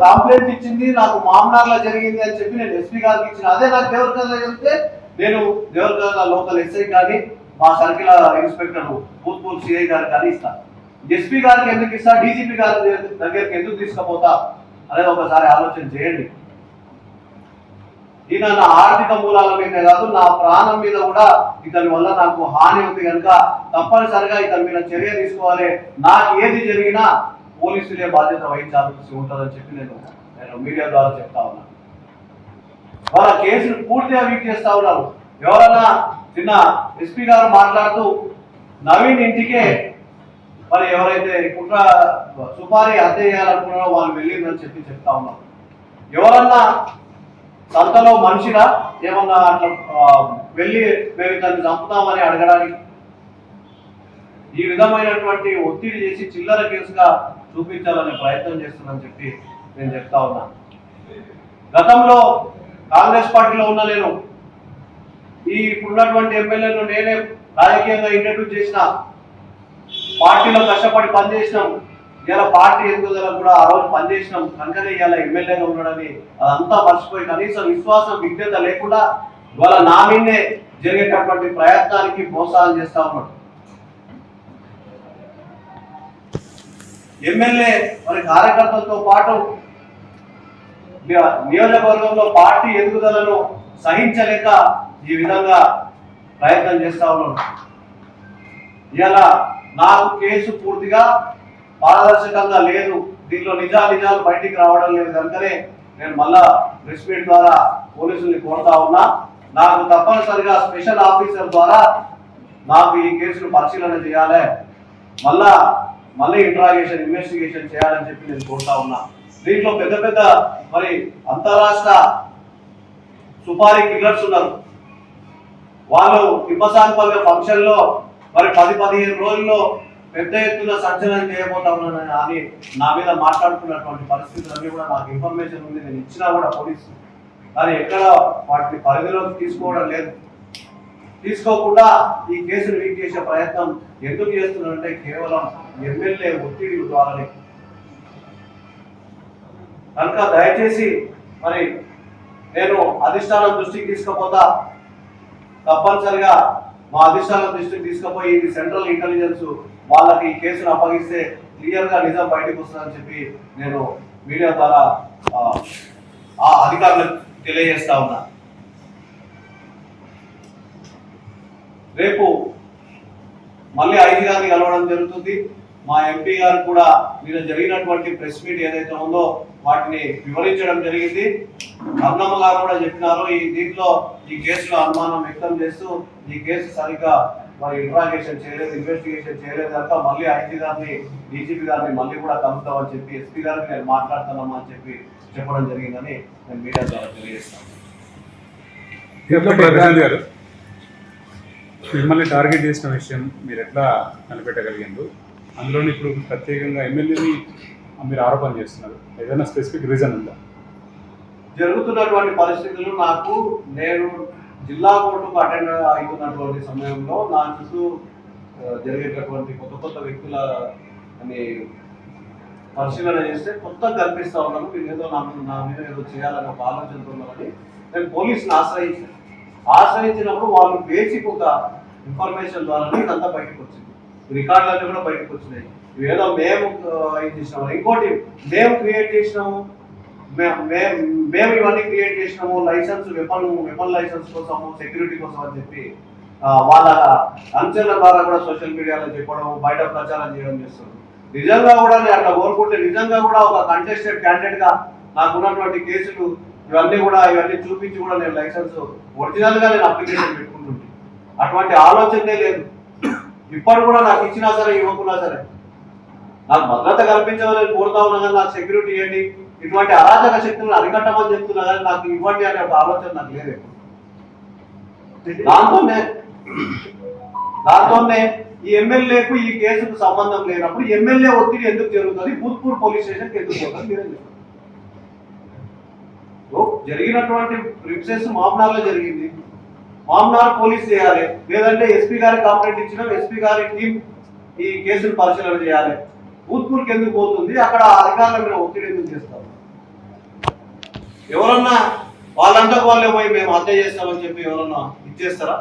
Complaint ఇచ్చింది నాకు మామనార్లో జరిగింది అని చెప్పి నేను ఎస్పీ గారికి ఇచ్చిన, అదే నాకు దేవరకద్రలో జరిగితే నేను దేవరకద్ర లోకల్ ఎస్ఐ కానీ మా సర్కిల్ ఇన్స్పెక్టర్ భూత్పూర్ సిఐ గారికి కానీ ఇస్తాను. ఎస్పీ గారికి ఎందుకు ఇస్తా, డీజీపీ గారి దగ్గరికి ఎందుకు తీసుకుపోతా అనేది ఒకసారి ఆలోచన చేయండి. ఈయన నా ఆర్థిక మూలాల మీద కాదు, నా ప్రాణం మీద కూడా ఇతని వల్ల నాకు హాని ఉంది కనుక తప్పనిసరిగా ఇతని మీద చర్య తీసుకోవాలి. నాకు ఏది జరిగినా పోలీసులే బాధ్యత వహించాల్సి ఉంటుందని చెప్పి నేను మీడియా ద్వారా చెప్తా ఉన్నాను. వాళ్ళ కేసును పూర్తిగా వీక్ చేస్తా ఉన్నారు. ఎవరన్నా చిన్న ఎస్పీ గారు మాట్లాడుతూ నవీన్ ఇంటికే మరి ఎవరైతే కుట్ర సుపారీ హత్య చేయాలనుకున్నారో వాళ్ళు వెళ్ళిందని చెప్పి చెప్తా ఉన్నారు. ఎవరన్నా సంతలో మనిషిగా ఏమన్నా అట్లా వెళ్ళి మేము ఇతన్ని చంపుతామని అడగడానికి ఈ విధమైనటువంటి ఒత్తిడి చేసి చిల్లర కేసుగా చూపించాలనే ప్రయత్నం చేస్తుందని చెప్పి నేను చెప్తా ఉన్నా. గతంలో కాంగ్రెస్ పార్టీలో ఉన్న నేను ఈ ఇప్పుడున్నటువంటి ఎమ్మెల్యేను నేనే రాజకీయంగా ఇంట్రడ్యూస్ చేసిన, పార్టీలో కష్టపడి పనిచేసినాం. ఇలా పార్టీ ఎదుగుదల కూడా ఆ రోజు పనిచేసినాం కనుకనే ఇలా ఎమ్మెల్యేగా ఉన్నాడని అదంతా మర్చిపోయి కనీసం విశ్వాసం విజ్ఞత లేకుండా ఇవాళ నా మీదే జరిగేటటువంటి ప్రయత్నానికి ప్రోత్సాహం చేస్తా ఉన్నాడు. ఎమ్మెల్యే మరి కార్యకర్తలతో పాటు నియోజకవర్గంలో పార్టీ ఎదుగుదలను సహించలేక ఈ విధంగా ప్రయత్నం చేస్తా ఉన్నాడు. ఇలా నాకు కేసు పూర్తిగా పారదర్శకంగా లేదు, దీనిలో నిజాలు బయటికి రావడం లేదు కనుకనే నేను మళ్ళా ప్రెస్ మీట్ ద్వారా పోలీసుల్ని కోరుతా ఉన్నా. నాకు తప్పనిసరిగా స్పెషల్ ఆఫీసర్ ద్వారా నాకు ఈ కేసును పరిశీలన చేయాలి, మళ్ళీ ఇన్వెస్టిగేషన్ చేయాలని చెప్పి నేను కోరుతా ఉన్నా. దీంట్లో పెద్ద మరి అంతరాష్ట్ర సుపారీ కిల్లర్స్ ఉన్నారు. వాళ్ళు తిమ్మసానిపల్లి ఫంక్షన్ లో మరి 10-15 రోజుల్లో పెద్ద ఎత్తున సంచలనం చేయబోతా ఉన్నానని అని నా మీద మాట్లాడుతున్నటువంటి పరిస్థితులన్నీ కూడా నాకు ఇన్ఫర్మేషన్ ఉంది. నేను ఇచ్చినా కూడా పోలీసు కానీ ఎక్కడ వాటిని పరిధిలోకి తీసుకోవడం లేదు. తీసుకోకుండా ఈ కేసును వీక్ చేసే ప్రయత్నం ఎందుకు చేస్తున్నారంటే కేవలం ఎమ్మెల్యే ఒత్తిడి ద్వారానే. కనుక దయచేసి మరి నేను అధిష్టానం దృష్టికి తీసుకుపోతా, తప్పనిసరిగా మా అధిష్టానం దృష్టికి తీసుకుపోయి ఇది సెంట్రల్ ఇంటెలిజెన్స్ వాళ్ళకి ఈ కేసును అప్పగిస్తే క్లియర్ గా నిజం బయటకు వస్తుందని చెప్పి నేను మీడియా ద్వారా ఆ అధికారులకు తెలియజేస్తా ఉన్నా. రేపు మళ్ళీ ఐజీ గారిని కలవడం జరుగుతుంది. మా ఎంపీ గారు కూడా మీరు జరిగినటువంటి ప్రెస్ మీట్ ఏదైతే ఉందో వాటిని వివరించడం జరిగింది. అన్నమ్మ గారు కూడా చెప్పినారు దీంట్లో ఈ కేసులో అనుమానం వ్యక్తం చేస్తూ ఈ కేసు సరిగ్గా మరి ఇంట్రాగేషన్ చేయలేదు, ఇన్వెస్టిగేషన్ చేయలేదు కనుక మళ్ళీ ఐజీ గారిని డీజీపీ గారిని మళ్ళీ కూడా కలుపుతామని చెప్పి ఎస్పీ గారికి నేను మాట్లాడుతున్నామా అని చెప్పి చెప్పడం జరిగిందని నేను మీడియా ద్వారా తెలియజేస్తాను. మిమ్మల్ని టార్గెట్ చేసిన విషయం మీరు ఎట్లా కనిపెట్టగలిగారు? అందులోని ఇప్పుడు ప్రత్యేకంగా ఎమ్మెల్యేని మీరు ఆరోపణ చేస్తున్నారు, ఏదైనా స్పెసిఫిక్ రీజన్ ఉందా? జరుగుతున్నటువంటి పరిస్థితులు నేను జిల్లా కోర్టుకు అటెండ్ అవుతున్నటువంటి సమయంలో నా చుట్టూ జరిగేటటువంటి కొత్త వ్యక్తుల అని పరిశీలన చేస్తే కొత్త కనిపిస్తా ఉన్నాను. మీరు ఏదో నా మీద ఏదో చేయాలని ఒక ఆలోచనతో ఉన్నారని నేను పోలీసుని ఆశ్రయించినప్పుడు వాళ్ళు బేసిక్ ఒక ఇన్ఫర్మేషన్ ద్వారా ఇదంతా బయటకు వచ్చింది. రికార్డులన్నీ కూడా బయటకు వచ్చినాయి. ఇవేదో మేము ఇది చేసినాము, ఇంకోటి మేము క్రియేట్ చేసినాము, మేము ఇవన్నీ క్రియేట్ చేసినాము, లైసెన్స్ వెపన్ లైసెన్స్ కోసము, సెక్యూరిటీ కోసం అని చెప్పి వాళ్ళ అంచెల ద్వారా కూడా సోషల్ మీడియాలో చెప్పడం, బయట ప్రచారం చేయడం చేస్తారు. నిజంగా కూడా నేను అట్లా కోరుకుంటే నిజంగా కూడా ఒక కంటెస్టెడ్ క్యాండిడేట్ గా నాకు ఉన్నటువంటి కేసులు ఇవన్నీ చూపించి కూడా నేను లైసెన్స్ ఒరిజినల్ గా నేను అప్లికేషన్ పెట్టుకుంటుంటే అటువంటి ఆలోచనే లేదు. ఇప్పుడు కూడా నాకు ఇచ్చినా సరే ఇవ్వకున్నా సరే నాకు భద్రత కల్పించమని కోరుతా ఉన్నా కానీ నాకు సెక్యూరిటీ ఇవ్వండి, ఇటువంటి అరాచక శక్తులను అరికట్టమని చెప్తున్నా కానీ నాకు ఇవ్వండి అనే ఒక ఆలోచన నాకు లేదు. దాంతోనే ఈ ఎమ్మెల్యేకు ఈ కేసుకు సంబంధం లేనప్పుడు ఎమ్మెల్యే ఒత్తిడి ఎందుకు జరుగుతుంది, భూత్పూర్ పోలీస్ స్టేషన్కి ఎందుకు పోతుంది మీరే చెప్పండి. జరిగినటువంటి ప్రిన్సెస్ మామనార్లో జరిగింది, మామనార్ పోలీస్ చేయాలి, లేదంటే ఎస్పీ గారికి కంప్లైంట్ ఇచ్చినా ఎస్పీ గారి టీం ఈ కేసును పరిశీలన చేయాలి. భూత్పూర్కి ఎందుకు పోతుంది, అక్కడ అధికారుల మీద ఒత్తిడి ఎందుకు చేస్తారు? ఎవరన్నా వాళ్ళంతకు వాళ్ళే పోయి మేము హత్య చేస్తామని చెప్పి ఎవరన్నా ఇచ్చేస్తారా?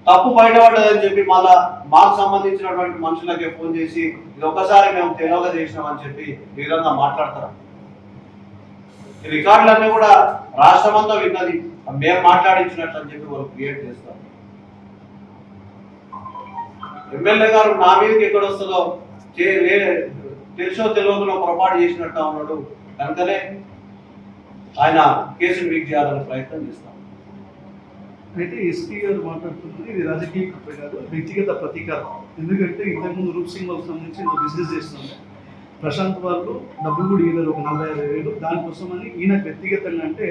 తప్పు బయటపడ్డదని చెప్పి మళ్ళా మాకు సంబంధించినటువంటి మనుషులకే ఫోన్ చేసి ఇది ఒకసారి మేము తెలియక చేసినామని చెప్పి ఈ విధంగా మాట్లాడతారా? ఈ రికార్డులన్నీ కూడా రాష్ట్రమంతా విన్నది, మేము మాట్లాడించినట్లు అని చెప్పి వాళ్ళు క్రియేట్ చేస్తారు. ఎమ్మెల్యే గారు నా మీదకి ఎక్కడ వస్తుందో తెలుసో తెలియకుండా పొరపాటు చేసినట్టు ఉన్నాడు కనుకనే ఆయన కేసును వీక్ చేయాలనే ప్రయత్నం చేస్తాం. అయితే ఎస్పీ గారు మాట్లాడుతున్నది ఇది రాజకీయ కుట్ర కాదు, వ్యక్తిగత ప్రతీకారం. ఎందుకంటే ఇంతకుముందు రూప్ సింగ్ వాళ్ళకి సంబంధించి బిజినెస్ చేస్తున్నారు, ప్రశాంత్ వాళ్ళు డబ్బులు కూడా ఇవ్వలేరు, ఒక 45,000. దానికోసం అని ఈయన వ్యక్తిగతంగా అంటే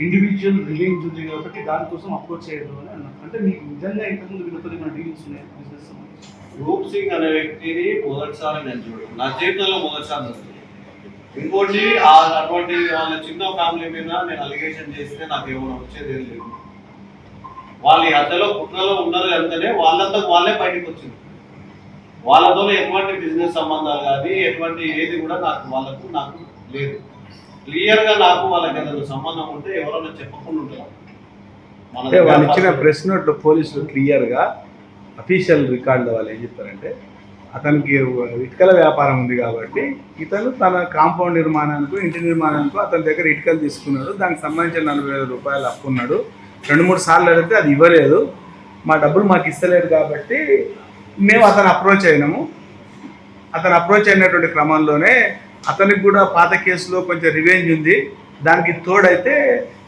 ఇండివిజువల్ రిలేన్స్ ఉంది కాబట్టి దానికోసం అప్రోచ్ చేయడం అని అన్నారు. అంటే మీకు నిజంగా ఇంతకుముందు వీళ్ళతో ఏమైనా డీల్స్ ఉన్నాయి బిజినెస్ సంబంధించి? రూప్ సింగ్ అనే వ్యక్తిని మొదటిసారి నేను చూడను, నా జీవితంలో మొదటిసారి చూస్తాను. ఇంకోటి అటువంటి వాళ్ళ చిన్న ఫ్యామిలీ మీద నేను అలిగేషన్ చేస్తే నాకు ఏమైనా వచ్చేది ఏం లేదు. వాళ్ళు ఈ హత్యలో కుట్రలో ఉన్నారు అంటేనే వాళ్ళంతా వాళ్ళే బయటకు వచ్చింది. వాళ్ళతో ఎటువంటి బిజినెస్ సంబంధాలు కానీ ఎటువంటి ఏది కూడా నాకు లేదు. క్లియర్గా నాకు వాళ్ళకి ఏదైనా సంబంధం ఉంటే ఎవరైనా చెప్పకుండా ఉంటారు. వాళ్ళు ఇచ్చిన ప్రెస్ నోట్ పోలీసులు క్లియర్గా అఫీషియల్ రికార్డులో వాళ్ళు ఏం చెప్పారంటే, అతనికి ఇటుకల వ్యాపారం ఉంది కాబట్టి ఇతను తన కాంపౌండ్ నిర్మాణానికి ఇంటి నిర్మాణానికి అతని దగ్గర ఇటుకలు తీసుకున్నాడు, దానికి సంబంధించిన 40,000 రూపాయలు అప్పున్నాడు. 2-3 సార్లు అడిగితే అది ఇవ్వలేదు, మా డబ్బులు మాకు ఇస్తలేదు కాబట్టి మేము అతను అప్రోచ్ అయినాము. అతను అప్రోచ్ అయినటువంటి క్రమంలోనే అతనికి కూడా పాత కేసులో కొంచెం రివెంజ్ ఉంది, దానికి తోడైతే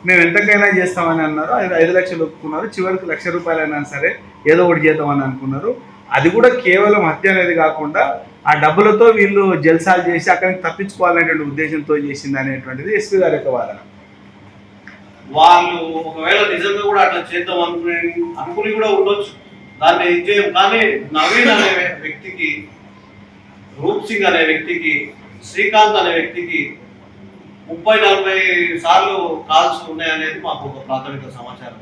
మేము ఎంతకైనా చేస్తామని అన్నారు. 5 లక్షలు ఒప్పుకున్నారు, చివరికి 1,00,000 రూపాయలైనా సరే ఏదో ఒకటి చేద్దామని అనుకున్నారు. అది కూడా కేవలం హత్య అనేది కాకుండా ఆ డబ్బులతో వీళ్ళు జల్సాలు చేసి అక్కడికి తప్పించుకోవాలనేటువంటి ఉద్దేశంతో చేసింది అనేటువంటిది ఎస్పీ గారి యొక్క వాదన. వాళ్ళు ఒకవేళ నిజంగా కూడా అట్లా చేద్దాం అనుకుని కూడా ఉండొచ్చు, దాన్ని ఇచ్చేయం. కానీ నవీన్ అనే వ్యక్తికి, రూప్ సింగ్ అనే వ్యక్తికి, శ్రీకాంత్ అనే వ్యక్తికి 30-40 సార్లు కాల్స్ ఉన్నాయనేది మాకు ఒక ప్రాథమిక సమాచారం.